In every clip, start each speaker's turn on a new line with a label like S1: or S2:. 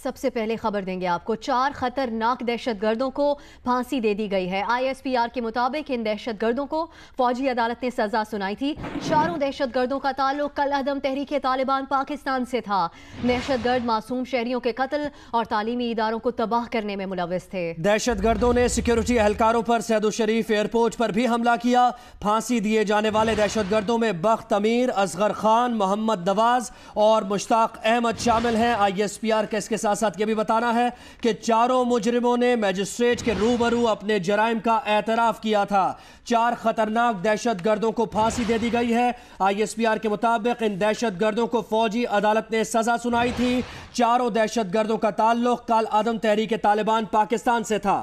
S1: سب سے پہلے خبر دیں گے آپ کو 4 خطرناک دہشت گردوں کو پھانسی دے دی گئی ہے۔ ISPR کے مطابق ان دہشت گردوں کو فوجی عدالت نے سزا سنائی تھی۔ چاروں دہشت گردوں کا تعلق کالعدم تحریک طالبان پاکستان سے تھا۔ دہشت گرد معصوم شہریوں کے قتل اور تعلیمی اداروں کو تباہ کرنے میں ملوث تھے۔
S2: دہشت گردوں نے سیکیورٹی اہلکاروں پر سعد الشریف ایئرپورٹ پر بھی حملہ کیا۔ پھانسی دیے جانے والے دہشت گردوں میں بخت امیر، اصغر خان، محمد نواز اور مشتاق احمد شامل ہیں۔ ISPR کا اس کے ساتھ ساتھ یہ بھی بتانا ہے کہ چاروں مجرموں نے میجسٹریٹ کے روبرو اپنے جرائم کا اعتراف کیا تھا۔ 4 خطرناک دہشت گردوں کو پھانسی دے دی گئی ہے۔ ISPR کے مطابق ان دہشت گردوں کو فوجی عدالت نے سزا سنائی تھی۔ چاروں دہشت گردوں کا تعلق کالعدم تحریک طالبان پاکستان سے تھا۔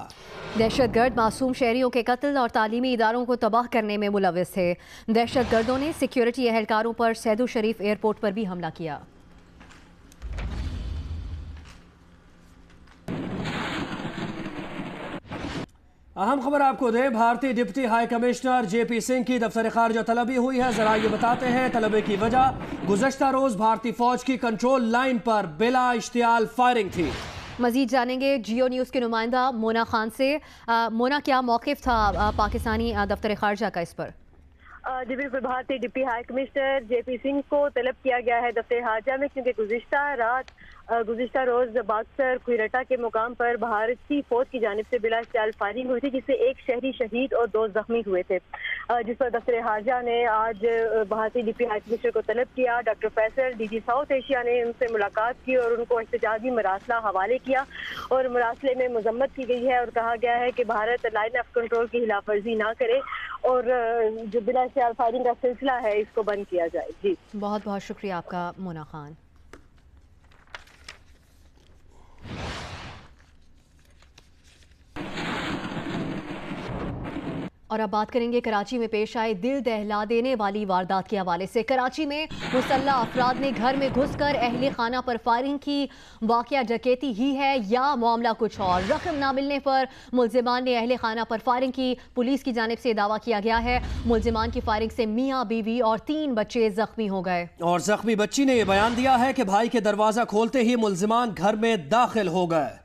S1: دہشت گرد معصوم شہریوں کے قتل اور تعلیمی اداروں کو تباہ کرنے میں ملوث تھے۔ دہشت گردوں نے سیکیورٹی اہلکاروں پر سعد الشریف ایئرپورٹ پر بھی حملہ کیا۔
S2: اہم خبر آپ کو دیں، بھارتی deputy high commissioner JP Singh کی دفتر خارجہ طلبی ہوئی ہے۔ ذرا یہ بتاتے ہیں طلبے کی وجہ۔ گزشتہ روز بھارتی فوج کی کنٹرول لائن پر بلا اشتعال فائرنگ تھی۔
S1: مزید جانیں گے جیو نیوز کے نمائندہ مونا خان سے۔ مونا، کیا موقف تھا پاکستانی دفتر خارجہ کا اس پر؟
S3: جی بالکل، بھارتی deputy high commissioner JP Singh کو طلب کیا گیا ہے دفتر خارجہ میں، کیونکہ گزشتہ روز باکسر کوئرٹا کے مقام پر بھارتی فوج کی جانب سے بلا اشتعال فائرنگ ہوئی تھی، جس سے ایک شہری شہید اور 2 زخمی ہوئے تھے، جس پر دفتر خارجہ نے آج بھارتی ڈپٹی ہائی کمشنر کو طلب کیا۔ Doctor Faisal DG south Asia نے ان سے ملاقات کی اور ان کو احتجاجی مراسلہ حوالے کیا، اور مراسلے میں مذمت کی گئی ہے اور کہا گیا ہے کہ بھارت لائن آف کنٹرول کی خلاف ورزی نہ کرے اور جو بلا اشتعال فائرنگ کا سلسلہ ہے اس کو بند کیا جائے۔ جی
S1: بہت بہت شکریہ آپ کا مونا خان۔ اور اب بات کریں گے کراچی میں پیش آئے دل دہلا دینے والی واردات کے حوالے سے۔ کراچی میں مسلح افراد نے گھر میں گھس کر اہل خانہ پر فائرنگ کی۔ واقعہ ڈکیتی ہی ہے یا معاملہ کچھ اور؟ رقم نہ ملنے پر ملزمان نے اہل خانہ پر فائرنگ کی۔ پولیس کی جانب سے دعویٰ کیا گیا ہے ملزمان کی فائرنگ سے میاں بیوی اور 3 بچے زخمی ہو گئے۔
S2: اور زخمی بچی نے یہ بیان دیا ہے کہ بھائی کے دروازہ کھولتے ہی ملزمان گھر میں داخل ہو گئے۔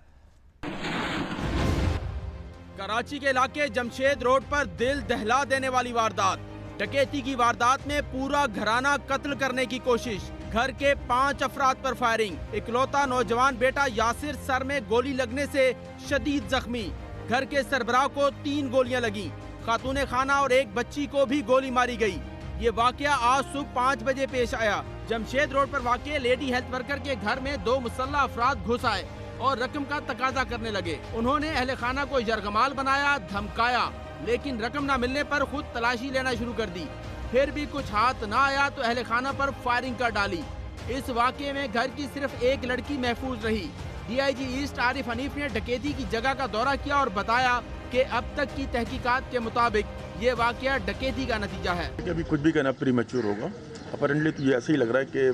S4: کراچی کے علاقے جمشید روڈ پر دل دہلا دینے والی واردات۔ ڈکیتی کی واردات میں پورا گھرانہ قتل کرنے کی کوشش۔ گھر کے 5 افراد پر فائرنگ۔ اکلوتا نوجوان بیٹا یاسر سر میں گولی لگنے سے شدید زخمی۔ گھر کے سربراہ کو 3 گولیاں لگیں۔ خاتون خانہ اور ایک بچی کو بھی گولی ماری گئی۔ یہ واقعہ آج صبح 5 بجے پیش آیا۔ جمشید روڈ پر واقع لیڈی ہیلتھ ورکر کے گھر میں 2 مسلح افراد گھس آئے اور رقم کا تقاضا کرنے لگے۔ انہوں نے اہل خانہ کو یرغمال بنایا، دھمکایا، لیکن رقم نہ ملنے پر خود تلاشی لینا شروع کر دی۔ پھر بھی کچھ ہاتھ نہ آیا تو اہل خانہ پر فائرنگ کر ڈالی۔ اس واقعے میں گھر کی صرف ایک لڑکی محفوظ رہی۔ DIG ایسٹ عارف حنیف نے ڈکیتی کی جگہ کا دورہ کیا اور بتایا کہ اب تک کی تحقیقات کے مطابق یہ واقعہ ڈکیتی کا نتیجہ ہے۔
S5: ابھی کچھ بھی کہنا پری میچور ہوگا۔ اپیرنٹلی تو یہ ایسا ہی لگ رہا ہے کہ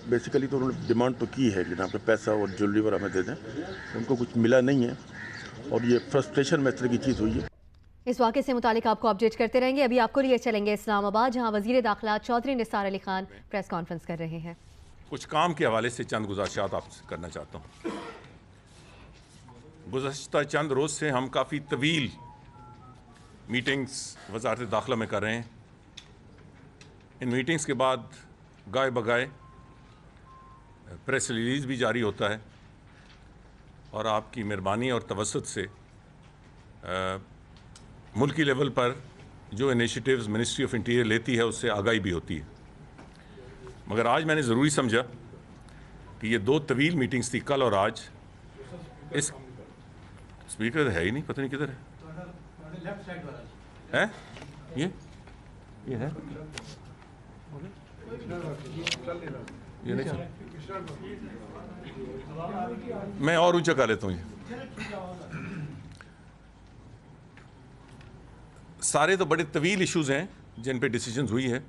S5: بیسیکلی تو انہوں نے ڈیمانڈ تو کی ہے کہ جناب پیسہ اور جویلری وغیرہ ہمیں دے دیں، ان کو کچھ ملا نہیں ہے اور یہ فرسٹریشن میں اس طرح کی چیز ہوئی ہے۔
S1: اس واقعے سے متعلق آپ کو اپڈیٹ کرتے رہیں گے۔ ابھی آپ کو لیے چلیں گے اسلام آباد، جہاں وزیر داخلہ چودھری نثار علی خان پریس کانفرنس کر رہے ہیں۔
S6: کچھ کام کے حوالے سے چند گزارشات آپ سے کرنا چاہتا ہوں۔ گزشتہ چند روز سے ہم کافی طویل میٹنگز وزارت داخلہ میں کر رہے ہیں۔ ان میٹنگز کے بعد گائے بگائے پریس ریلیز بھی جاری ہوتا ہے اور آپ کی مہربانی اور توسط سے ملکی لیول پر جو انیشیٹیوز منسٹری آف انٹیریئر لیتی ہے اس سے آگاہی بھی ہوتی ہے۔ مگر آج میں نے ضروری سمجھا کہ یہ 2 طویل میٹنگز تھی، کل اور آج۔ اس اسپیکر ہے ہی نہیں، پتہ نہیں کدھر ہے یہ ہے یہ نہیں چل، میں اور اونچا کر لیتا ہوں۔ یہ سارے تو بڑے طویل ایشوز ہیں جن پہ ڈیسیجنز ہوئی ہے،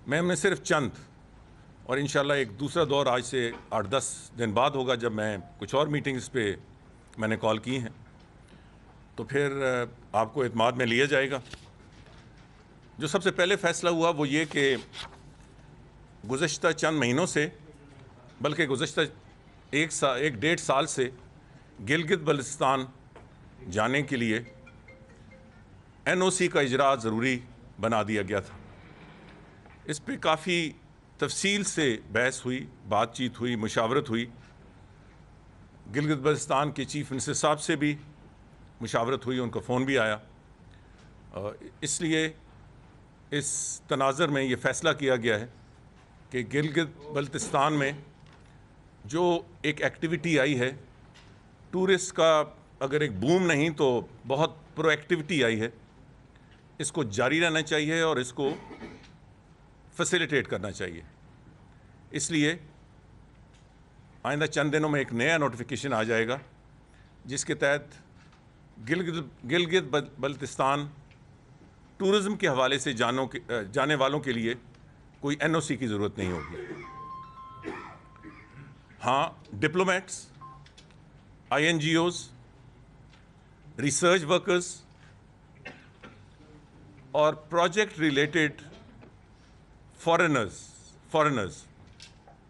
S6: میں ہم نے صرف چند، اور انشاءاللہ ایک دوسرا دور آج سے 8-10 دن بعد ہوگا جب میں کچھ اور میٹنگز پہ میں نے کال کی ہیں، تو پھر آپ کو اعتماد میں لیا جائے گا۔ جو سب سے پہلے فیصلہ ہوا وہ یہ کہ گزشتہ چند مہینوں سے، بلکہ گزشتہ ایک ڈیڑھ سال سے گلگت بلتستان جانے کے لیے NOC کا اجرا ضروری بنا دیا گیا تھا. اس پہ کافی تفصیل سے بحث ہوئی, بات چیت ہوئی, مشاورت ہوئی. گلگت بلتستان کے چیف منسٹر صاحب سے بھی مشاورت ہوئی, ان کا فون بھی آیا. اس لیے اس تناظر میں یہ فیصلہ کیا گیا ہے کہ گلگت بلتستان میں جو ایک ایکٹیویٹی آئی ہے, ٹورسٹ کا اگر ایک بوم نہیں تو بہت پرو ایکٹیویٹی آئی ہے, اس کو جاری رہنا چاہیے اور اس کو فیسیلیٹیٹ کرنا چاہیے. اس لیے آئندہ چند دنوں میں ایک نیا نوٹیفیکیشن آ جائے گا جس کے تحت گلگت بلتستان ٹورزم کے حوالے سے جانے والوں کے لیے کوئی NOC کی ضرورت نہیں ہوگی. ہاں, ڈپلومیٹس, INGOs, ریسرچ ورکرز اور پروجیکٹ ریلیٹڈ فارنرز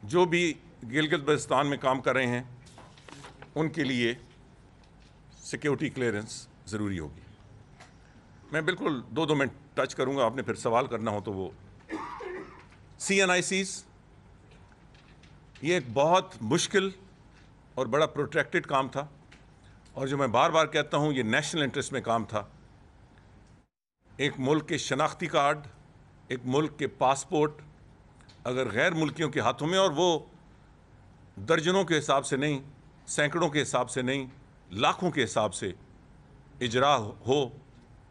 S6: جو بھی گلگت بلتستان میں کام کر رہے ہیں ان کے لیے سیکیورٹی کلیئرنس ضروری ہوگی. میں بالکل 2 منٹ ٹچ کروں گا, آپ نے پھر سوال کرنا ہو تو وہ CNICs یہ ایک بہت مشکل اور بڑا پروٹیکٹڈ کام تھا, اور جو میں بار بار کہتا ہوں یہ نیشنل انٹرسٹ میں کام تھا. ایک ملک کے شناختی کارڈ, ایک ملک کے پاسپورٹ اگر غیر ملکیوں کے ہاتھوں میں, اور وہ درجنوں کے حساب سے نہیں, سینکڑوں کے حساب سے نہیں, لاکھوں کے حساب سے اجرا ہو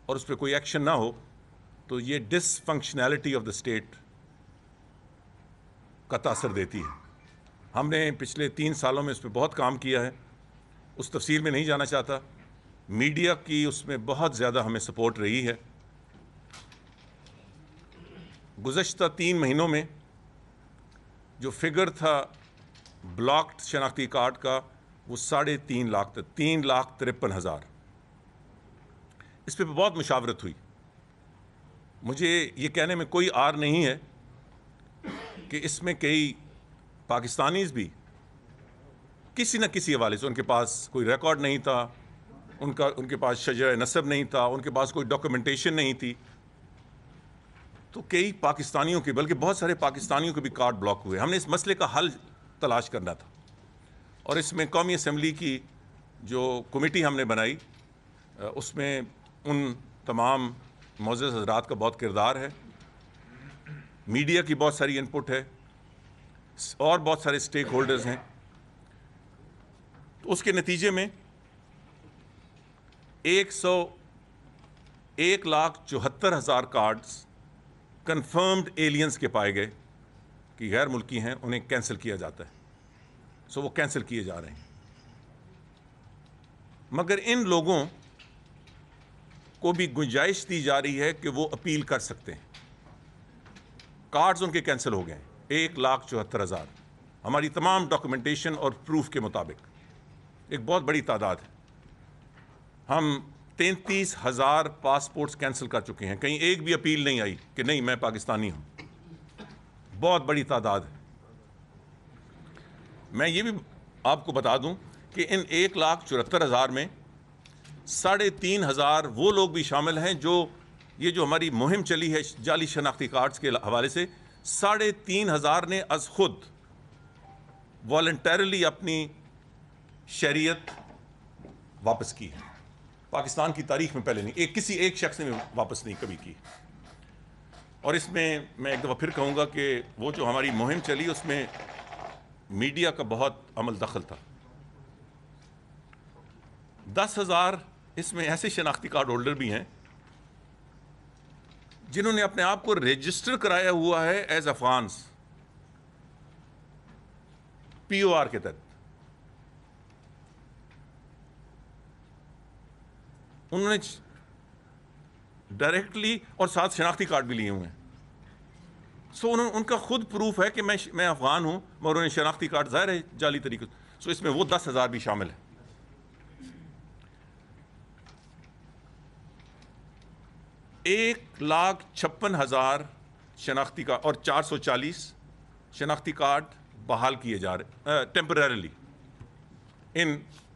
S6: اور اس پہ کوئی ایکشن نہ ہو, تو یہ ڈس فنکشنالٹی آف دا اسٹیٹ کا تاثر دیتی ہے. ہم نے پچھلے 3 سالوں میں اس پہ بہت کام کیا ہے, اس تفصیل میں نہیں جانا چاہتا. میڈیا کی اس میں بہت زیادہ ہمیں سپورٹ رہی ہے. گزشتہ 3 مہینوں میں جو فگر تھا بلاکڈ شناختی کارڈ کا وہ 3.5 لاکھ تھا, 3,53,000. اس پہ بہت مشاورت ہوئی. مجھے یہ کہنے میں کوئی آر نہیں ہے کہ اس میں کئی پاکستانیز بھی کسی نہ کسی حوالے سے, ان کے پاس کوئی ریکارڈ نہیں تھا, ان کے پاس شجرہ نسب نہیں تھا, ان کے پاس کوئی ڈاکومنٹیشن نہیں تھی, تو کئی پاکستانیوں کے, بلکہ بہت سارے پاکستانیوں کے بھی کارڈ بلاک ہوئے. ہم نے اس مسئلے کا حل تلاش کرنا تھا, اور اس میں قومی اسمبلی کی جو کمیٹی ہم نے بنائی اس میں ان تمام معزز حضرات کا بہت کردار ہے, میڈیا کی بہت ساری انپٹ ہے, اور بہت سارے سٹیک ہولڈرز ہیں. تو اس کے نتیجے میں 1,74,000 کارڈز کنفرمڈ ایلینز کے پائے گئے کہ غیر ملکی ہیں, انہیں کینسل کیا جاتا ہے. سو وہ کینسل کیے جا رہے ہیں. مگر ان لوگوں کو بھی گنجائش دی جا رہی ہے کہ وہ اپیل کر سکتے ہیں. کارڈز ان کے کینسل ہو گئے 1,74,000 ہماری تمام ڈاکومنٹیشن اور پروف کے مطابق, ایک بہت بڑی تعداد ہے. ہم 33,000 پاسپورٹس کینسل کر چکے ہیں, کہیں ایک بھی اپیل نہیں آئی کہ نہیں میں پاکستانی ہوں. بہت بڑی تعداد ہے. میں یہ بھی آپ کو بتا دوں کہ ان 1,74,000 میں 3,500 وہ لوگ بھی شامل ہیں جو یہ جو ہماری مہم چلی ہے جعلی شناختی کارڈز کے حوالے سے, 3,500 نے از خود والنٹیرلی اپنی شہریت واپس کی ہے. پاکستان کی تاریخ میں پہلے نہیں, کسی ایک شخص نے واپس نہیں کبھی کی. اور اس میں میں ایک دفعہ پھر کہوں گا کہ وہ جو ہماری مہم چلی اس میں میڈیا کا بہت عمل دخل تھا. 10,000 اس میں ایسے شناختی کارڈ ہولڈر بھی ہیں جنہوں نے اپنے آپ کو رجسٹر کرایا ہوا ہے ایز افغانس POR کے تحت. انہوں نے ڈائریکٹلی اور ساتھ شناختی کارڈ بھی لیے ہوئے ہیں. سو ان کا خود پروف ہے کہ میں افغان ہوں, مگر انہوں نے شناختی کارڈ ظاہر ہے جعلی طریقے سے. سو اس میں وہ 10,000 بھی شامل ہیں. ایک 1,56,000 شناختی کارڈ اور 440 شناختی کارڈ بحال کیے جا رہے ٹیمپرریلی. ان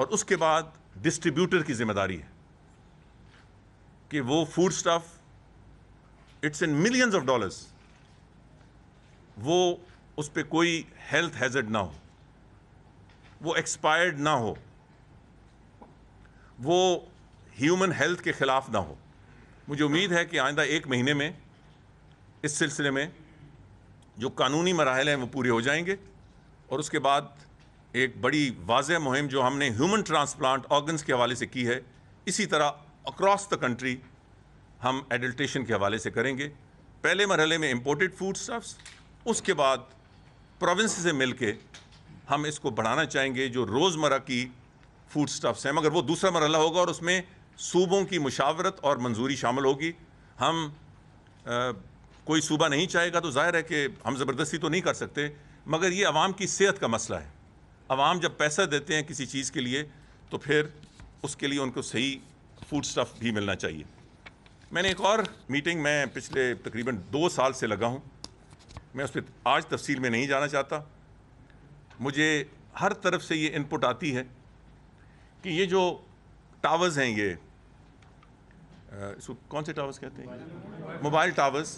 S6: اور اس کے بعد ڈسٹریبیوٹر کی ذمہ داری ہے کہ وہ food stuff it's in millions of dollars, وہ اس پہ کوئی ہیلتھ ہیزرڈ نہ ہو، وہ ایکسپائرڈ نہ ہو، وہ ہیومن ہیلتھ کے خلاف نہ ہو۔ مجھے امید ہے کہ آئندہ 1 مہینے میں اس سلسلے میں جو قانونی مراحل ہیں وہ پورے ہو جائیں گے، اور اس کے بعد ایک بڑی واضح مہم جو ہم نے ہیومن ٹرانسپلانٹ آرگنز کے حوالے سے کی ہے، اسی طرح اکراس دا کنٹری ہم ایڈلٹیشن کے حوالے سے کریں گے۔ پہلے مرحلے میں امپورٹڈ فوڈ اسٹفس، اس کے بعد پروونس سے مل کے ہم اس کو بڑھانا چاہیں گے جو روزمرہ کی فوڈ اسٹفس ہیں، مگر وہ دوسرا مرحلہ ہوگا اور اس میں صوبوں کی مشاورت اور منظوری شامل ہوگی۔ ہم کوئی صوبہ نہیں چاہے گا تو ظاہر ہے کہ ہم زبردستی تو نہیں کر سکتے، مگر یہ عوام کی صحت کا مسئلہ ہے۔ عوام جب پیسہ دیتے ہیں کسی چیز کے لیے تو پھر اس کے لیے ان کو صحیح فوڈ اسٹف بھی ملنا چاہیے۔ میں نے ایک اور میٹنگ میں پچھلے تقریباً 2 سال سے لگا ہوں، میں اس پہ آج تفصیل میں نہیں جانا چاہتا۔ مجھے ہر طرف سے یہ انپٹ آتی ہے کہ یہ جو ٹاورز ہیں، یہ اس کو کون سے ٹاورز کہتے ہیں؟ موبائل ٹاورز،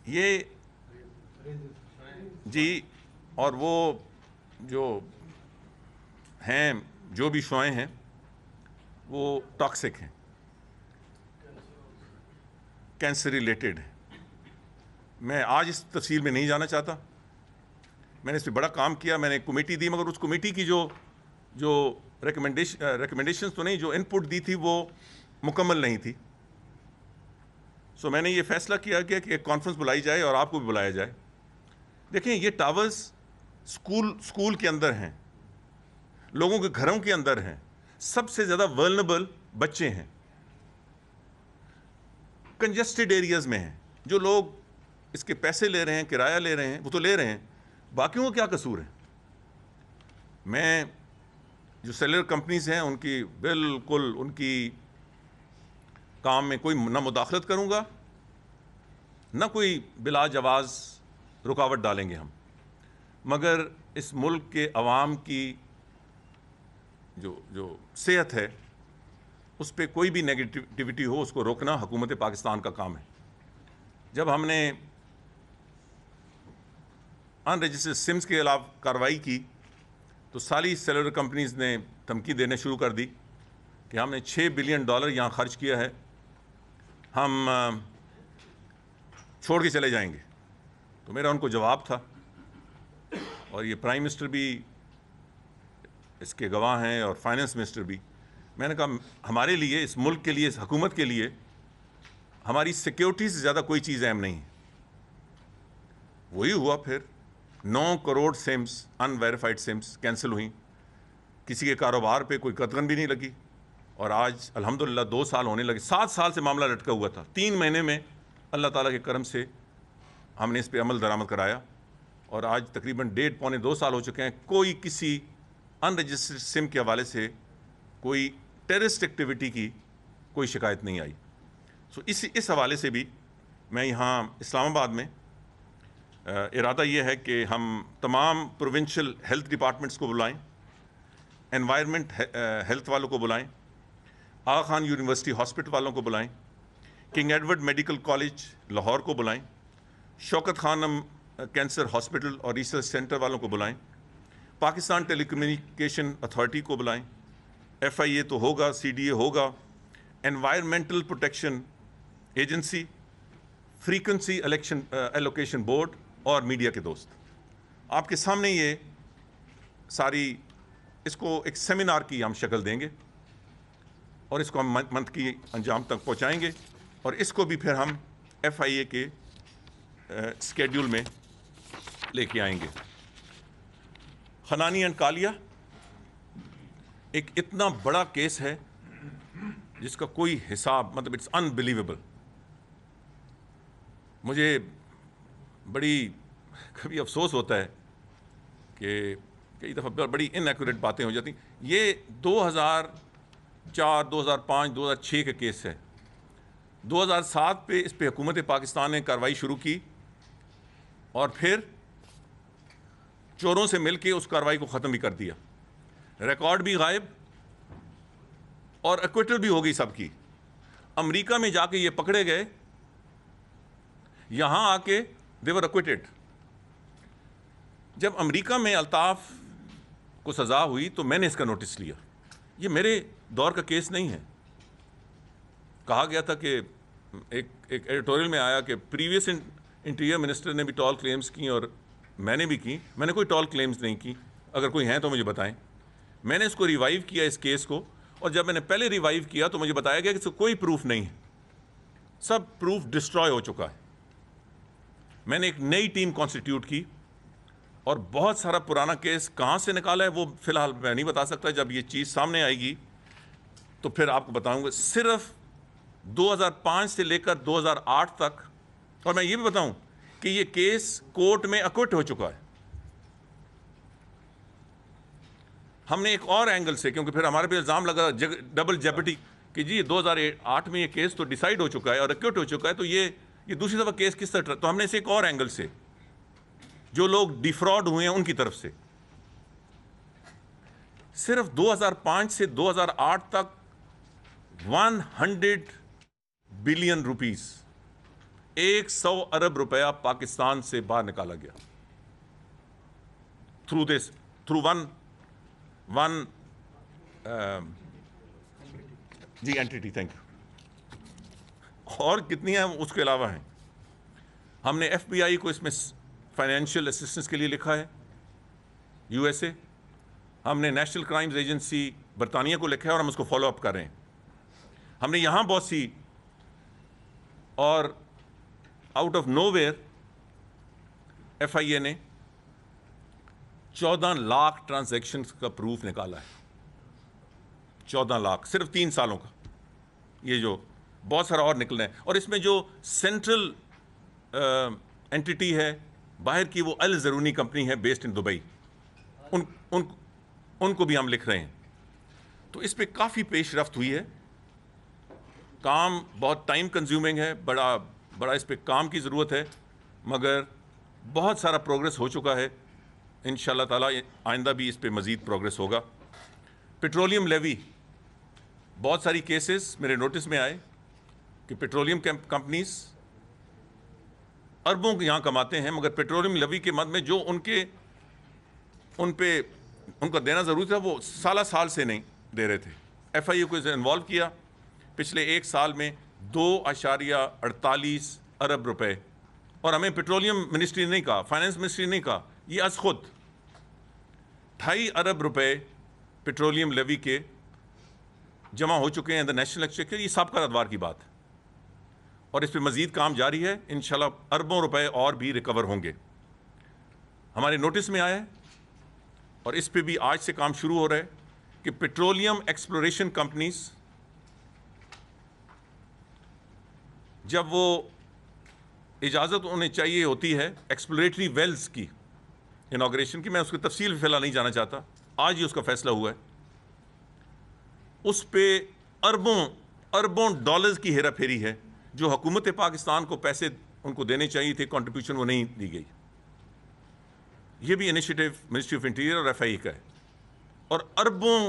S6: یہ جی، اور وہ جو ہیں جو بھی شعاعیں ہیں وہ ٹاکسک ہیں، کینسر ریلیٹڈ ہیں۔ میں آج اس تفصیل میں نہیں جانا چاہتا، میں نے اس پہ بڑا کام کیا، میں نے ایک کمیٹی دی، مگر اس کمیٹی کی جو ریکمنڈیشنز تو نہیں، جو ان پٹ دی تھی وہ مکمل نہیں تھی۔ سو میں نے یہ فیصلہ کیا کہ ایک کانفرنس بلائی جائے اور آپ کو بھی بلایا جائے۔ دیکھیں، یہ ٹاورز اسکول کے اندر ہیں، لوگوں کے گھروں کے اندر ہیں، سب سے زیادہ ولنریبل بچے ہیں، کنجسٹڈ ایریاز میں ہیں۔ جو لوگ اس کے پیسے لے رہے ہیں، کرایہ لے رہے ہیں، وہ تو لے رہے ہیں، باقیوں کو کیا قصور ہے؟ میں جو سیلر کمپنیز ہیں ان کی بالکل ان کی کام میں کوئی نہ مداخلت کروں گا، نہ کوئی بلا جواز رکاوٹ ڈالیں گے ہم، مگر اس ملک کے عوام کی جو صحت ہے اس پہ کوئی بھی نیگیٹیوٹی ہو اس کو روکنا حکومت پاکستان کا کام ہے۔ جب ہم نے ان رجسٹرڈ سمز کے خلاف کارروائی کی تو ساری سیلولر کمپنیز نے دھمکی دینے شروع کر دی کہ ہم نے $6 بلین یہاں خرچ کیا ہے، ہم چھوڑ کے چلے جائیں گے۔ تو میرا ان کو جواب تھا، اور یہ پرائم منسٹر بھی اس کے گواہ ہیں اور فائنانس منسٹر بھی، میں نے کہا ہمارے لیے، اس ملک کے لیے، اس حکومت کے لیے ہماری سیکیورٹی سے زیادہ کوئی چیز اہم نہیں ہے۔ وہی ہوا، پھر 9 کروڑ سمز، ان ویریفائڈ سمز کینسل ہوئیں، کسی کے کاروبار پہ کوئی قدغن بھی نہیں لگی، اور آج الحمدللہ 2 سال ہونے لگے۔ 7 سال سے معاملہ لٹکا ہوا تھا، 3 مہینے میں اللہ تعالیٰ کے کرم سے ہم نے اس پہ عمل درآمد کرایا، اور آج تقریباً 1.5 پونے 2 سال ہو چکے ہیں، کوئی کسی ان رجسٹرڈ سم کے حوالے سے کوئی ٹیررسٹ ایکٹیویٹی کی کوئی شکایت نہیں آئی۔ سو اس حوالے سے بھی میں یہاں اسلام آباد میں ارادہ یہ ہے کہ ہم تمام پروونشل ہیلتھ ڈپارٹمنٹس کو بلائیں، انوائرمنٹ ہیلتھ والوں کو بلائیں، آغا خان یونیورسٹی ہاسپٹل والوں کو بلائیں، king Edward medical college Lahore کو بلائیں، شوکت خانم کینسر ہاسپٹل اور ریسرچ سینٹر والوں کو بلائیں، پاکستان ٹیلی کمیونیکیشن اتھارٹی کو بلائیں، FIA تو ہوگا، CDA ہوگا، environmental protection agency, frequency allocation board, اور میڈیا کے دوست۔ آپ کے سامنے یہ ساری، اس کو ایک سیمینار کی ہم شکل دیں گے، اور اس کو ہم منتھ کی انجام تک پہنچائیں گے، اور اس کو بھی پھر ہم FIA کے اسکیڈول میں لے کے آئیں گے۔ خنانی اینڈ کالیا ایک اتنا بڑا کیس ہے جس کا کوئی حساب، مطلب اٹس انبلیویبل۔ مجھے بڑی کبھی افسوس ہوتا ہے کہ کئی دفعہ بڑی ان ایکوریٹ باتیں ہو جاتی ہیں۔ یہ 2004، 2005، 2006 کا کیس ہے۔ 2007 پہ اس پہ حکومت پاکستان نے کارروائی شروع کی، اور پھر چوروں سے مل کے اس کارروائی کو ختم بھی کر دیا. ریکارڈ بھی غائب اور ایکویٹل بھی ہو گئی سب کی. امریکہ میں جا کے یہ پکڑے گئے, یہاں آ کے they were acquitted. جب امریکہ میں الطاف کو سزا ہوئی تو میں نے اس کا نوٹس لیا. یہ میرے دور کا کیس نہیں ہے. کہا گیا تھا کہ ایک ایڈیٹوریل میں آیا کہ پریویس انٹیریئر منسٹر نے بھی ٹال کلیمز کی اور میں نے بھی کی. میں نے کوئی ٹال کلیمز نہیں کی, اگر کوئی ہیں تو مجھے بتائیں. میں نے اس کو ریوائیو کیا اس کیس کو, اور جب میں نے پہلے ریوائیو کیا تو مجھے بتایا گیا کہ اس کو کوئی پروف نہیں ہے, سب پروف ڈسٹروائے ہو چکا ہے. میں نے ایک نئی ٹیم کانسٹیٹیوٹ کی اور بہت سارا پرانا کیس کہاں سے نکالا ہے وہ فی الحال میں نہیں بتا سکتا. جب یہ چیز سامنے آئے گی تو پھر آپ کو بتاؤں گا. صرف 2005 سے لے کر 2008 تک, اور میں یہ بھی بتاؤں کہ یہ کیس کورٹ میں اکوٹ ہو چکا ہے. ہم نے ایک اور اینگل سے, کیونکہ پھر ہمارے پہ الزام لگا ڈبل جیپٹی کہ جی 2008 میں یہ کیس تو ڈیسائیڈ ہو چکا ہے اور اکوٹ ہو چکا ہے, تو یہ دوسری دفعہ کیس کس طرح. تو ہم نے اسے ایک اور اینگل سے, جو لوگ ڈیفراڈ ہوئے ہیں ان کی طرف سے, صرف 2005 سے 2008 تک 100 بلین روپیز, 100 ارب روپیہ پاکستان سے باہر نکالا گیا through one G entity. Thank you. اور کتنی ہیں اس کے علاوہ ہیں. ہم نے ایف بی آئی کو اس میں فائنینشیل اسسٹنس کے لیے لکھا ہے, یو ایس اے. ہم نے نیشنل کرائمز ایجنسی برطانیہ کو لکھا ہے اور ہم اس کو فالو اپ کر رہے ہیں. ہم نے یہاں بہت سی, اور out of nowhere F I A نے 14 لاکھ ٹرانزیکشنز کا پروف نکالا ہے. 14 لاکھ صرف 3 سالوں کا. یہ جو بہت سارا اور نکلنا ہے, اور اس میں جو سینٹرل اینٹیٹی ہے باہر کی, وہ الزرونی کمپنی ہے بیسڈ ان دبئی, ان کو بھی ہم لکھ رہے ہیں. تو اس پہ کافی پیش رفت ہوئی ہے. کام بہت ٹائم کنزیومنگ ہے, بڑا اس پہ کام کی ضرورت ہے, مگر بہت سارا پروگرس ہو چکا ہے. انشاءاللہ تعالی آئندہ بھی اس پہ مزید پروگرس ہوگا. پیٹرولیم لیوی, بہت ساری کیسز میرے نوٹس میں آئے کہ پیٹرولیم کمپنیز اربوں یہاں کماتے ہیں, مگر پیٹرولیم لیوی کے مد میں جو ان کا دینا ضروری تھا وہ سال سے نہیں دے رہے تھے. ایف آئی اے کو انوالو کیا. پچھلے 1 سال میں 2.48 ارب روپے, اور ہمیں پیٹرولیم منسٹری نہیں کہا, فائنانس منسٹری نہیں کہا, یہ از خود 2.5 ارب روپے پیٹرولیم لیوی کے جمع ہو چکے ہیں نیشنل ایکسچیکر. یہ سابقہ ادوار کی بات ہے, اور اس پہ مزید کام جاری ہے. انشاءاللہ اربوں روپے اور بھی ریکور ہوں گے. ہمارے نوٹس میں آیا ہے, اور اس پہ بھی آج سے کام شروع ہو رہا ہے, کہ پیٹرولیم ایکسپلوریشن کمپنیز جب وہ اجازت انہیں چاہیے ہوتی ہے ایکسپلوریٹری ویلز کی انوگریشن کی, میں اس کی تفصیل فی الحال نہیں جانا چاہتا, آج ہی اس کا فیصلہ ہوا ہے, اس پہ اربوں ڈالرز کی ہیرا پھیری ہے. جو حکومت پاکستان کو پیسے ان کو دینے چاہیے تھے کنٹریبیوشن, وہ نہیں دی گئی. یہ بھی انیشیٹو منسٹری آف انٹیریئر اور ایف آئی اے کا ہے. اور اربوں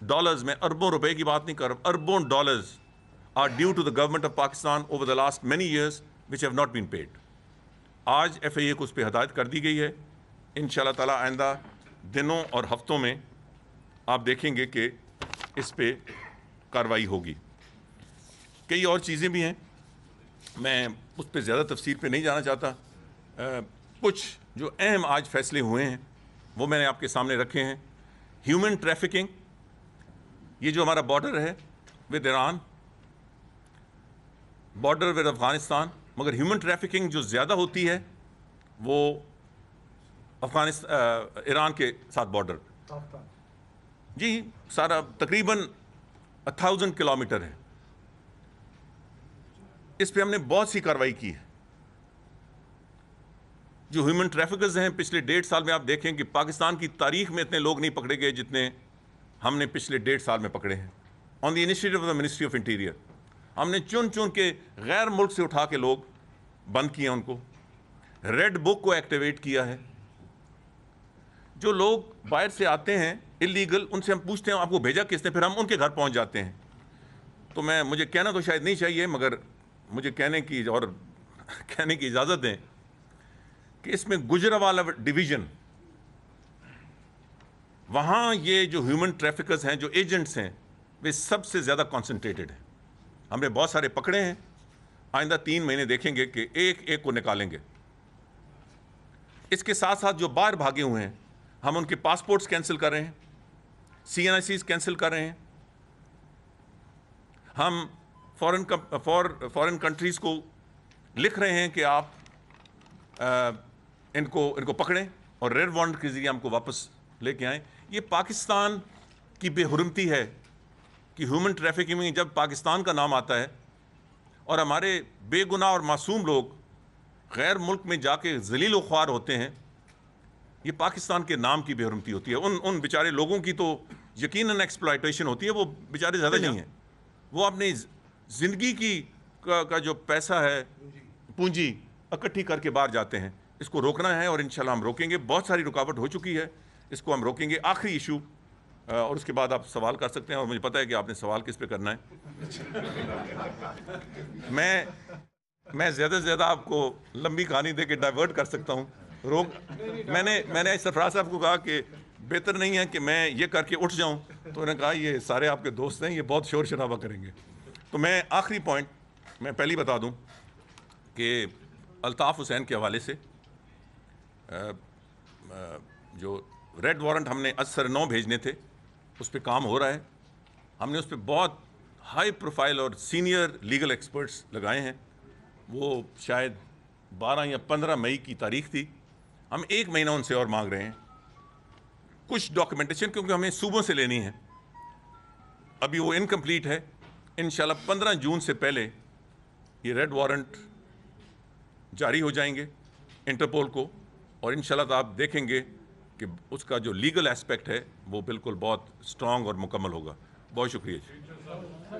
S6: ڈالرز, میں اربوں روپے کی بات نہیں کر رہا, اربوں dollars are due to the government of Pakistan over the last many years which have not been paid. آج ایف آئی اے کو اس پہ ہدایت کر دی گئی ہے. انشاءاللہ تعالی آئندہ دنوں اور ہفتوں میں آپ دیکھیں گے کہ اس پہ کارروائی ہوگی. کئی اور چیزیں بھی ہیں, میں اس پہ زیادہ تفصیل پہ نہیں جانا چاہتا. کچھ جو اہم آج فیصلے ہوئے ہیں وہ میں نے آپ کے سامنے رکھے ہیں. ہیومن ٹریفکنگ, یہ جو ہمارا بارڈر ہے with Iran, border with Afghanistan, مگر ہیومن ٹریفکنگ جو زیادہ ہوتی ہے وہ ایران کے ساتھ بارڈر, جی سارا تقریباً 1000 کلومیٹر ہے. اس پہ ہم نے بہت سی کارروائی کی ہے. جو ہیومن ٹریفکرز ہیں پچھلے 1.5 سال میں آپ دیکھیں کہ پاکستان کی تاریخ میں اتنے لوگ نہیں پکڑے گئے جتنے ہم نے پچھلے 1.5 سال میں پکڑے ہیں. On the initiative of the ministry of interior ہم نے چن کے غیر ملک سے اٹھا کے لوگ بند کیے, ان کو ریڈ بک کو ایکٹیویٹ کیا ہے. جو لوگ باہر سے آتے ہیں اللیگل، ان سے ہم پوچھتے ہیں آپ کو بھیجا کس نے، پھر ہم ان کے گھر پہنچ جاتے ہیں. تو مجھے کہنا تو شاید نہیں چاہیے، مگر مجھے کہنے کی اجازت دیں کہ اس میں گجرانوالہ ڈویژن، وہاں یہ جو ہیومن ٹریفکرز ہیں، جو ایجنٹس ہیں، وہ سب سے زیادہ کانسنٹریٹڈ ہیں. ہم نے بہت سارے پکڑے ہیں، آئندہ 3 مہینے دیکھیں گے کہ ایک ایک کو نکالیں گے. اس کے ساتھ ساتھ جو باہر بھاگے ہوئے ہیں، ہم ان کے پاسپورٹس کینسل کر رہے ہیں، CNICs کینسل کر رہے ہیں. ہم فورن کنٹریز کو لکھ رہے ہیں کہ آپ ان کو پکڑیں اور ریڈ وارنٹ کے ذریعے ہم کو واپس لے کے آئیں. یہ پاکستان کی بے حرمتی ہے کہ ہیومن ٹریفکنگ میں جب پاکستان کا نام آتا ہے اور ہمارے بے گناہ اور معصوم لوگ غیر ملک میں جا کے ذلیل و خوار ہوتے ہیں، یہ پاکستان کے نام کی بے حرمتی ہوتی ہے. ان بیچارے لوگوں کی تو یقیناً ایکسپلائٹیشن ہوتی ہے. وہ بیچارے زیادہ نہیں ہیں، وہ اپنی زندگی کا جو پیسہ ہے، پونجی اکٹھی کر کے باہر جاتے ہیں. اس کو روکنا ہے اور انشاءاللہ ہم روکیں گے. بہت ساری رکاوٹ ہو چکی ہے، اس کو ہم روکیں گے. آخری ایشو، اور اس کے بعد آپ سوال کر سکتے ہیں، اور مجھے پتہ ہے کہ آپ نے سوال کس پہ کرنا ہے. میں زیادہ سے زیادہ آپ کو لمبی کہانی دے کے ڈائیورٹ کر سکتا ہوں. میں نے سرفراز صاحب کو کہا کہ بہتر نہیں ہے کہ میں یہ کر کے اٹھ جاؤں، تو انہوں نے کہا یہ سارے آپ کے دوست ہیں، یہ بہت شور شرابہ کریں گے. تو میں آخری پوائنٹ میں پہلی بتا دوں کہ الطاف حسین کے حوالے سے جو ریڈ وارنٹ ہم نے اثر 9 بھیجنے تھے، اس پہ کام ہو رہا ہے. ہم نے اس پہ بہت ہائی پروفائل اور سینئر لیگل ایکسپرٹس لگائے ہیں. وہ شاید 12 یا 15 مئی کی تاریخ تھی. ہم 1 مہینہ ان سے اور مانگ رہے ہیں کچھ ڈاکیومنٹیشن، کیونکہ ہمیں صوبوں سے لینی ہے. ابھی وہ انکمپلیٹ ہے. انشاءاللہ 15 جون سے پہلے یہ ریڈ وارنٹ جاری ہو جائیں گے انٹرپول کو، اور انشاءاللہ آپ دیکھیں گے کہ اس کا جو لیگل ایسپیکٹ ہے وہ بالکل بہت اسٹرانگ اور مکمل ہوگا. بہت شکریہ جی.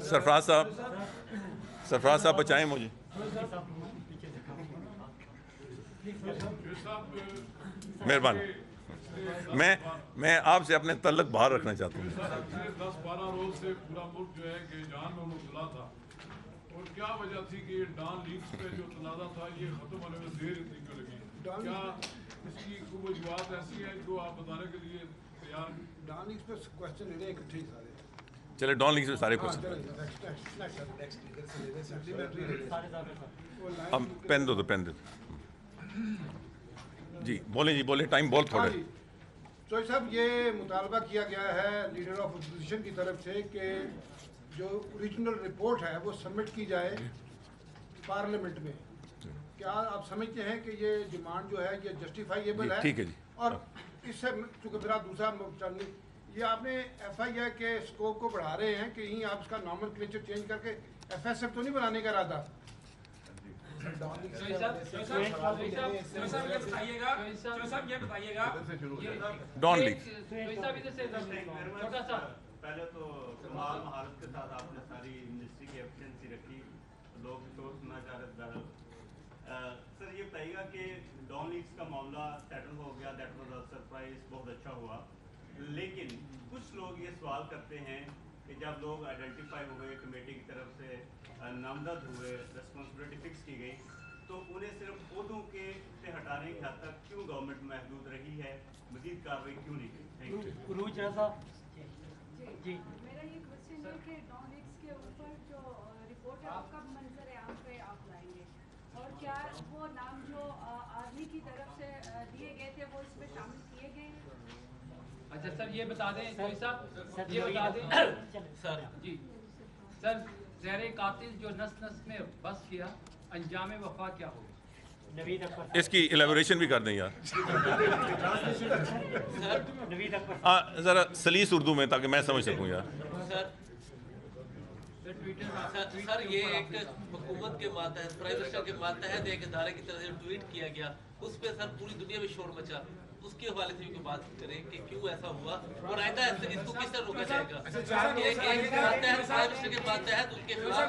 S6: سرفراز صاحب بچائیں مجھے. مہربانی. میں آپ سے اپنے تعلق باہر رکھنا چاہتا ہوں.
S7: 10-12 روز سے پورا ملک جو ہے کہ جان میں مبتلا تھا، اور کیا وجہ تھی کہ یہ ڈان لیگز پہ جو تنازع تھا یہ ختم ہونے میں دیر اتنی کیوں لگی؟ کیا اس کی کوئی وجوہات ایسی ہیں جو آپ بتانے کے لیے تیار ہیں؟ ڈان لیگز پہ کوشچن لینے اکٹھے ہی سارے.
S6: چلے ڈان لیگز پہ سارے کوشچن. اب پین دو پین دو. جی بولیں ٹائم بہت تھوڑا ہے.
S7: چوہدری صاحب، یہ مطالبہ کیا گیا ہے لیڈر آف اپوزیشن کی طرف سے کہ جو اوریجنل رپورٹ ہے وہ سبمٹ کی جائے پارلیمنٹ میں. کیا آپ سمجھتے ہیں کہ یہ ڈیمانڈ جو ہے یہ جسٹیفائیبل ہے؟
S6: ٹھیک ہے جی.
S7: اور اس سے چونکہ میرا دوسرا یہ آپ نے FIR کے اسکوپ کو بڑھا رہے ہیں کہ یہیں آپ اس کا نارمل کلیچر چینج کر کے FSF تو نہیں بنانے کا ارادہ؟
S6: ڈان لیگ
S8: پہلے تو کمال مہارت کے ساتھ آپ نے ساری منسٹری کی ایفیشنسی رکھی، لوگ تو سننا چاہ رہے تھے. سر یہ بتائیے گا کہ ڈان لیگز کا معاملہ سیٹل ہو گیا، دیٹ واز اے سرپرائز، بہت اچھا ہوا. لیکن کچھ لوگ یہ سوال کرتے ہیں کہ جب لوگ آئیڈینٹیفائی ہوئے، کمیٹی کی طرف سے نامزد ہوئے، ریسپانسبلٹی فکس کی گئی، تو انہیں صرف عہدوں کے سے ہٹانے کی حد تک کیوں گورنمنٹ محدود رہی ہے؟ مزید کارروائی کیوں نہیں کی؟ Thank you.
S9: جی میرا یہ کوشچن ہے کہ ڈان لیگز کے اوپر جو رپورٹ ہے وہ کب منظر عام پہ آپ لائیں گے، اور کیا وہ نام جو آرمی کی طرف سے دیے گئے تھے وہ اس میں شامل کیے گئے ہیں؟
S10: اچھا سر یہ بتا دیں صاحب، یہ بتا دیں سر جی سر زہر قاتل جو نس میں بس کیا، انجام وفا کیا ہوگا؟
S6: اس کی ایلیبوریشن بھی کر دیں یار ذرا سلیس اردو میں، تاکہ میں سمجھ سکوں یار.
S11: سر یہ ایک حکومت کے ماتحت، پرائم منسٹر کے ماتحت ایک ادارے کی طرف سے ٹویٹ کیا گیا، اس پہ سر پوری دنیا میں شور مچا. اس کے حوالے سے بھی کوئی بات کریں کہ کیوں ایسا ہوا، اور آئندہ اس کو کس طرح روکا جائے گا؟ ایک ماتحت پرائم منسٹر کے ماتحت ان کے خلاف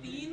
S12: 3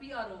S11: PRO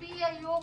S13: PIO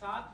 S12: 7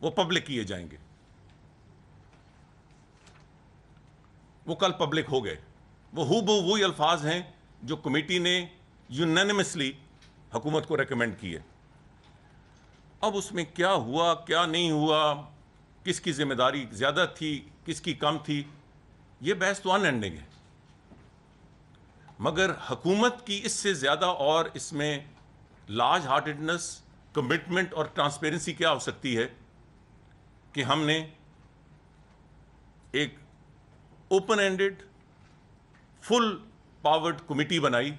S6: وہ پبلک کیے جائیں گے. وہ کل پبلک ہو گئے. وہ وہی الفاظ ہیں جو کمیٹی نے یونینیمسلی حکومت کو ریکمینڈ کیے. اب اس میں کیا ہوا کیا نہیں ہوا, کس کی ذمہ داری زیادہ تھی کس کی کم تھی, یہ بحث تو ان اینڈنگ ہے. مگر حکومت کی اس سے زیادہ اور اس میں لارج ہارٹیڈنس, کمٹمنٹ اور ٹرانسپیرنسی کیا ہو سکتی ہے کہ ہم نے ایک اوپن اینڈڈ فل پاورڈ کمیٹی بنائی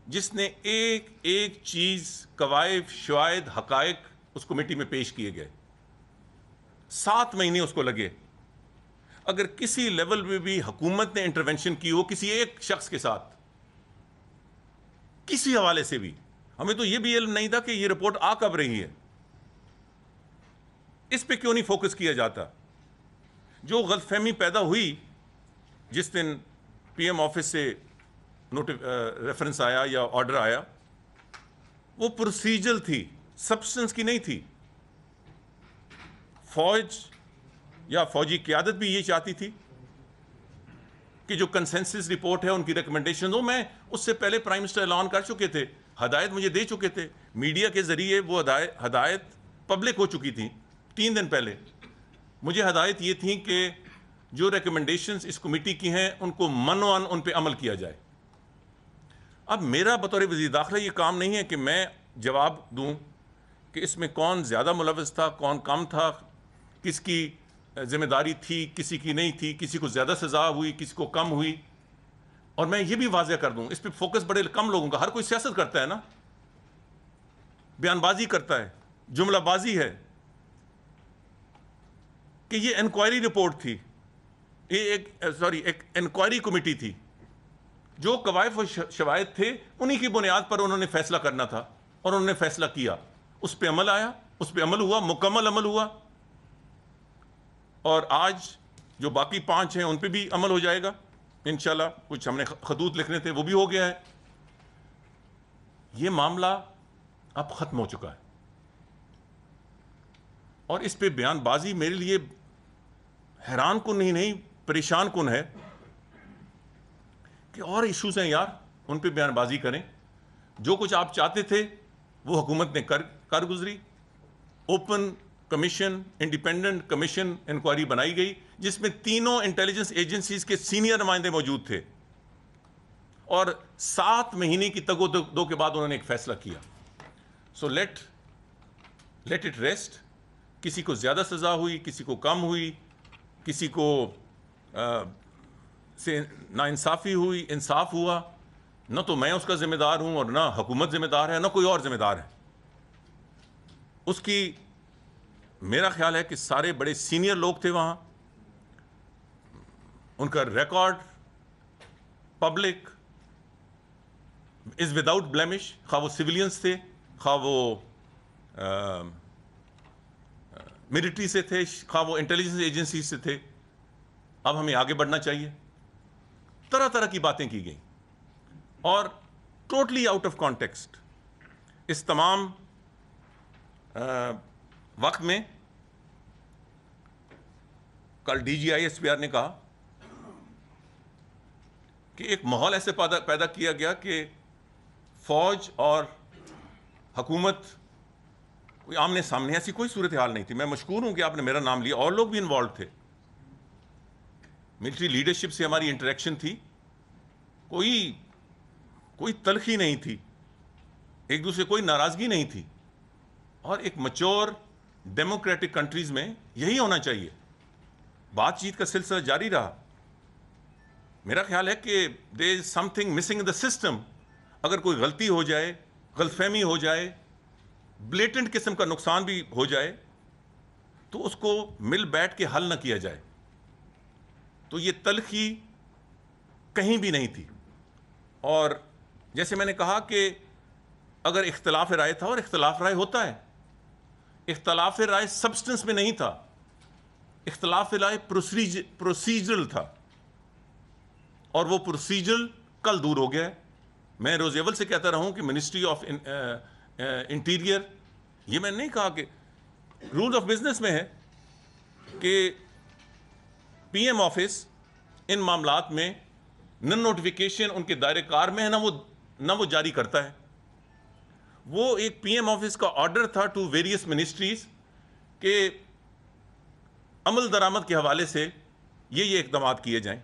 S6: جس نے ایک ایک چیز, قوائف, شواہد, حقائق اس کمیٹی میں پیش کیے گئے. 7 مہینے اس کو لگے. اگر کسی لیول میں بھی حکومت نے انٹرونشن کی ہو کسی ایک شخص کے ساتھ, کسی حوالے سے بھی, ہمیں تو یہ بھی علم نہیں تھا کہ یہ رپورٹ آ کب رہی ہے, اس پہ کیوں نہیں فوکس کیا جاتا. جو غلط فہمی پیدا ہوئی جس دن پی ایم آفس سے ریفرنس آیا یا آرڈر آیا, وہ پروسیجرل تھی, سبسٹنس کی نہیں تھی. فوج یا فوجی قیادت بھی یہ چاہتی تھی کہ جو کنسنسس رپورٹ ہے ان کی ریکمنڈیشن ہو. میں اس سے پہلے پرائم منسٹر اعلان کر چکے تھے, ہدایت مجھے دے چکے تھے, میڈیا کے ذریعے وہ ہدایت پبلک ہو چکی تھی 3 دن پہلے. مجھے ہدایت یہ تھی کہ جو ریکمنڈیشنز اس کمیٹی کی ہیں ان کو منوان ان پہ عمل کیا جائے. اب میرا بطور وزیر داخلہ یہ کام نہیں ہے کہ میں جواب دوں کہ اس میں کون زیادہ ملوث تھا کون کم تھا, کس کی ذمہ داری تھی کسی کی نہیں تھی, کسی کو زیادہ سزا ہوئی کسی کو کم ہوئی. اور میں یہ بھی واضح کر دوں, اس پہ فوکس بڑے کم لوگوں کا, ہر کوئی سیاست کرتا ہے نا, بیان بازی کرتا ہے, جملہ بازی ہے کہ یہ انکوائری رپورٹ تھی, ایک انکوائری کمیٹی تھی. جو قوائف و شواہد تھے انہی کی بنیاد پر انہوں نے فیصلہ کرنا تھا اور انہوں نے فیصلہ کیا. اس پہ عمل آیا, اس پہ عمل ہوا, مکمل عمل ہوا. اور آج جو باقی 5 ہیں ان پہ بھی عمل ہو جائے گا انشاءاللہ. کچھ ہم نے خطوط لکھنے تھے وہ بھی ہو گیا ہے. یہ معاملہ اب ختم ہو چکا ہے اور اس پہ بیان بازی میرے لیے حیران کن ہی نہیں پریشان کن ہے کہ اور ایشوز ہیں یار, ان پہ بیان بازی کریں. جو کچھ آپ چاہتے تھے وہ حکومت نے کر گزری. Open commission, independent commission inquiry بنائی گئی جس میں تینوں انٹیلیجنس ایجنسیز کے سینئر نمائندے موجود تھے اور 7 مہینے کی تگ و دو کے بعد انہوں نے ایک فیصلہ کیا. So let it rest. کسی کو زیادہ سزا ہوئی کسی کو کم ہوئی, کسی کو سے ناانصافی ہوئی انصاف ہوا, نہ تو میں اس کا ذمہ دار ہوں اور نہ حکومت ذمہ دار ہے نہ کوئی اور ذمہ دار ہے. اس کی میرا خیال ہے کہ سارے بڑے سینئر لوگ تھے وہاں, ان کا ریکارڈ پبلک از وداؤٹ بلیمش, خواہ وہ سویلینز تھے خواہ وہ ملٹری سے تھے خواہ وہ انٹیلیجنس ایجنسی سے تھے. اب ہمیں آگے بڑھنا چاہیے. طرح طرح کی باتیں کی گئیں اور ٹوٹلی آؤٹ آف کانٹیکسٹ. اس تمام وقت میں کل D G I S P R نے کہا کہ ایک ماحول ایسے پیدا کیا گیا کہ فوج اور حکومت کوئی آمنے سامنے, ایسی کوئی صورتحال نہیں تھی. میں مشکور ہوں کہ آپ نے میرا نام لیا, اور لوگ بھی انوالو تھے. ملٹری لیڈرشپ سے ہماری انٹریکشن تھی, کوئی تلخی نہیں تھی, ایک دوسرے کوئی ناراضگی نہیں تھی. اور ایک میچور ڈیموکریٹک کنٹریز میں یہی ہونا چاہیے. بات چیت کا سلسلہ جاری رہا. میرا خیال ہے کہ there is something missing in the system. اگر کوئی غلطی ہو جائے, غلط فہمی ہو جائے, بلیٹنٹ قسم کا نقصان بھی ہو جائے تو اس کو مل بیٹھ کے حل نہ کیا جائے. تو یہ تلخی کہیں بھی نہیں تھی. اور جیسے میں نے کہا کہ اگر اختلاف رائے تھا, اور اختلاف رائے ہوتا ہے, اختلاف رائے سبسٹنس میں نہیں تھا, اختلاف رائے پروسیجرل تھا, اور وہ پروسیجرل کل دور ہو گیا ہے. میں روز اول سے کہتا رہا ہوں کہ منسٹری آف انٹیریئر, یہ میں نے نہیں کہا کہ رولز آف بزنس میں ہے کہ پی ایم آفس ان معاملات میں نہ نوٹیفیکیشن ان کے دائرے کار میں ہے نہ وہ جاری کرتا ہے. وہ ایک پی ایم آفس کا آرڈر تھا ٹو ویریس منسٹریز کہ عمل درآمد کے حوالے سے یہ اقدامات کیے جائیں.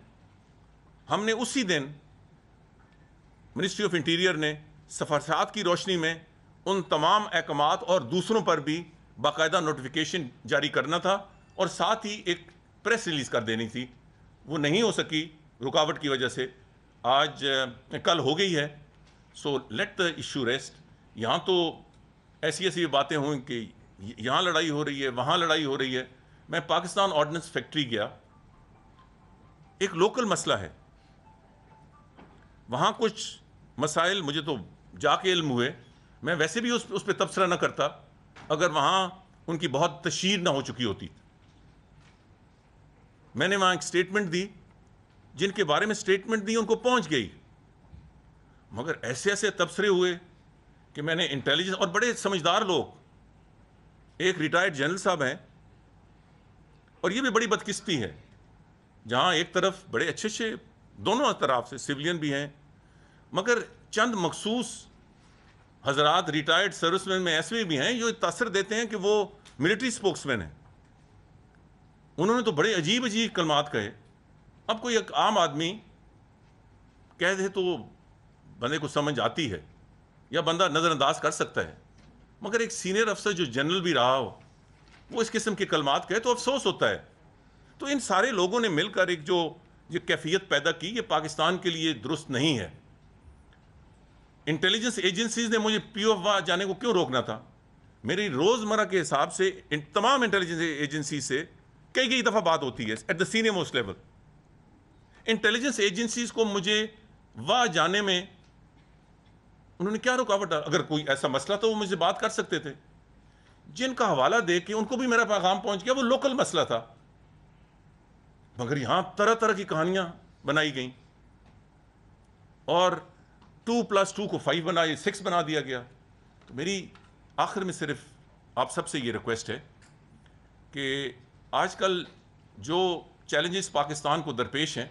S6: ہم نے اسی دن منسٹری آف انٹیریئر نے سفارشات کی روشنی میں ان تمام احکامات اور دوسروں پر بھی باقاعدہ نوٹیفیکیشن جاری کرنا تھا اور ساتھ ہی ایک پریس ریلیز کر دینی تھی. وہ نہیں ہو سکی رکاوٹ کی وجہ سے. آج کل ہو گئی ہے. So let the issue rest. یہاں تو ایسی باتیں ہوئیں کہ یہاں لڑائی ہو رہی ہے, وہاں لڑائی ہو رہی ہے. میں پاکستان آرڈننس فیکٹری گیا, ایک لوکل مسئلہ ہے وہاں. کچھ مسائل مجھے تو جا کے علم ہوئے, میں ویسے بھی اس پہ تبصرہ نہ کرتا اگر وہاں ان کی بہت تشہیر نہ ہو چکی ہوتی. میں نے وہاں ایک سٹیٹمنٹ دی, جن کے بارے میں سٹیٹمنٹ دی ان کو پہنچ گئی, مگر ایسے تبصرے ہوئے کہ میں نے انٹیلیجنس اور بڑے سمجھدار لوگ, ایک ریٹائرڈ جنرل صاحب ہیں, اور یہ بھی بڑی بدقسمتی ہے جہاں ایک طرف بڑے اچھے دونوں طرف سے سویلین بھی ہیں, مگر چند مخصوص حضرات ریٹائرڈ سروس مین میں ایسے بھی ہیں جو تاثر دیتے ہیں کہ وہ ملٹری سپوکس مین ہیں. انہوں نے تو بڑے عجیب کلمات کہے. اب کوئی ایک عام آدمی کہہ دے تو بندے کو سمجھ آتی ہے یا بندہ نظر انداز کر سکتا ہے, مگر ایک سینئر افسر جو جنرل بھی رہا ہو وہ اس قسم کے کلمات کہے تو افسوس ہوتا ہے. تو ان سارے لوگوں نے مل کر ایک جو یہ کیفیت پیدا کی, یہ پاکستان کے لیے درست نہیں ہے. انٹیلیجنس ایجنسیز نے مجھے پی او ایف جانے کو کیوں روکنا تھا؟ میری روزمرہ کے حساب سے تمام انٹیلیجنس ایجنسی سے کئی دفعہ بات ہوتی ہے at the senior most level. Intelligence agencies کو مجھے وہاں جانے میں انہوں نے کیا رکاوٹ؟ اگر کوئی ایسا مسئلہ تو وہ مجھ سے بات کر سکتے تھے. جن کا حوالہ دے کے ان کو بھی میرا پیغام پہنچ گیا, وہ لوکل مسئلہ تھا, مگر یہاں طرح کی کہانیاں بنائی گئیں اور 2+2 کو 5 بنا, 6 بنا دیا گیا. تو میری آخر میں صرف آپ سب سے یہ ریکویسٹ ہے کہ آج کل جو چیلنجز پاکستان کو درپیش ہیں,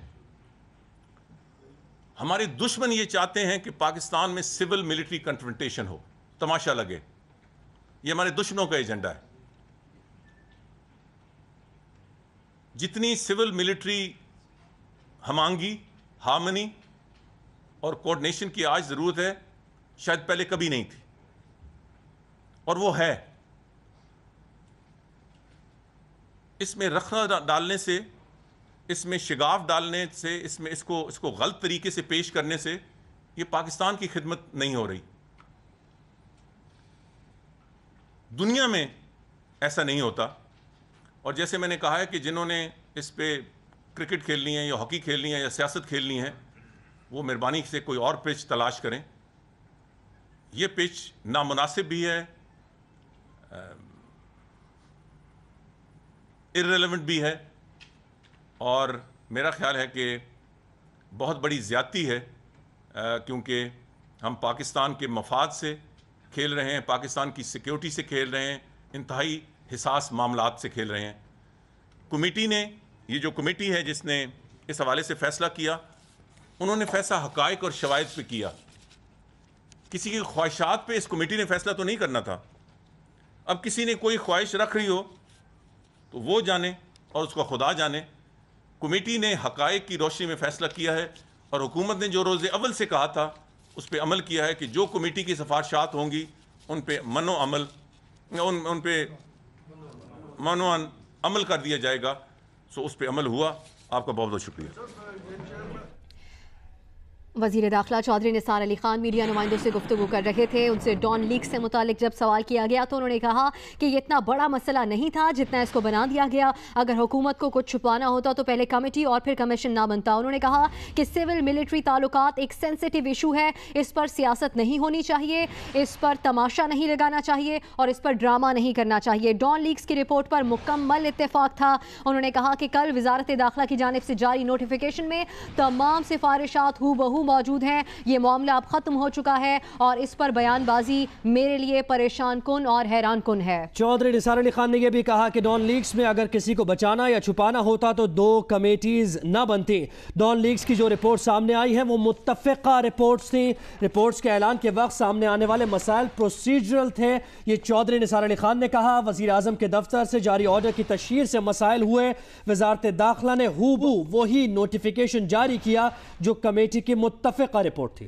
S6: ہمارے دشمن یہ چاہتے ہیں کہ پاکستان میں سول ملٹری کنفرنٹیشن ہو, تماشا لگے. یہ ہمارے دشمنوں کا ایجنڈا ہے. جتنی سول ملٹری ہمانگی, ہارمنی اور کوآرڈینیشن کی آج ضرورت ہے, شاید پہلے کبھی نہیں تھی, اور وہ ہے. اس میں رخنہ ڈالنے سے, اس میں شگاف ڈالنے سے, اس کو غلط طریقے سے پیش کرنے سے یہ پاکستان کی خدمت نہیں ہو رہی. دنیا میں ایسا نہیں ہوتا. اور جیسے میں نے کہا ہے کہ جنہوں نے اس پہ کرکٹ کھیلنی ہے یا ہاکی کھیلنی ہے یا سیاست کھیلنی ہے, وہ مہربانی سے کوئی اور پچ تلاش کریں. یہ پچ نامناسب بھی ہے, ارریلیونٹ بھی ہے, اور میرا خیال ہے کہ بہت بڑی زیادتی ہے, کیونکہ ہم پاکستان کے مفاد سے کھیل رہے ہیں, پاکستان کی سیکیورٹی سے کھیل رہے ہیں, انتہائی حساس معاملات سے کھیل رہے ہیں. کمیٹی نے, یہ جو کمیٹی ہے جس نے اس حوالے سے فیصلہ کیا, انہوں نے فیصلہ حقائق اور شواہد پہ کیا. کسی کی خواہشات پہ اس کمیٹی نے فیصلہ تو نہیں کرنا تھا. اب کسی نے کوئی خواہش رکھ رہی ہو تو وہ جانے اور اس کا خدا جانے. کمیٹی نے حقائق کی روشنی میں فیصلہ کیا ہے, اور حکومت نے جو روز اول سے کہا تھا اس پہ عمل کیا ہے کہ جو کمیٹی کی سفارشات ہوں گی ان پہ ان پہ عمل کر دیا جائے گا. سو اس پہ عمل ہوا. آپ کا بہت بہت شکریہ.
S1: وزیر داخلہ چودھری نثار علی خان میڈیا نمائندوں سے گفتگو کر رہے تھے. ان سے ڈان لیک سے متعلق جب سوال کیا گیا تو انہوں نے کہا کہ یہ اتنا بڑا مسئلہ نہیں تھا جتنا اس کو بنا دیا گیا. اگر حکومت کو کچھ چھپانا ہوتا تو پہلے کمیٹی اور پھر کمیشن نہ بنتا. انہوں نے کہا کہ سول ملٹری تعلقات ایک سینسٹیو ایشو ہے, اس پر سیاست نہیں ہونی چاہیے, اس پر تماشا نہیں لگانا چاہیے اور اس پر ڈرامہ نہیں کرنا چاہیے. ڈان لیکس کی رپورٹ پر مکمل اتفاق تھا. انہوں نے کہا کہ کل وزارت داخلہ کی جانب سے جاری نوٹیفیکیشن میں تمام سفارشات ہو بہو گفتگو موجود ہیں. یہ معاملہ اب ختم ہو چکا ہے اور اس پر بیان بازی میرے لیے پریشان کن اور حیران کن ہے.
S2: چودھری نثار علی خان نے یہ بھی کہا کہ ڈان لیکس میں اگر کسی کو بچانا یا چھپانا ہوتا تو 2 کمیٹیز نہ بنتی. ڈان لیکس کی جو رپورٹ سامنے آئی ہے وہ متفقہ رپورٹس تھیں. رپورٹس کے اعلان کے وقت سامنے آنے والے مسائل پروسیجرل تھے. یہ چودھری نثار علی خان نے کہا. وزیر اعظم کے دفتر سے جاری آرڈر کی تشہیر سے مسائل ہوئے. وزارت داخلہ نے ہو بو وہی نوٹیفیکیشن جاری کیا جو کمیٹی کی متفقہ رپورٹ تھی.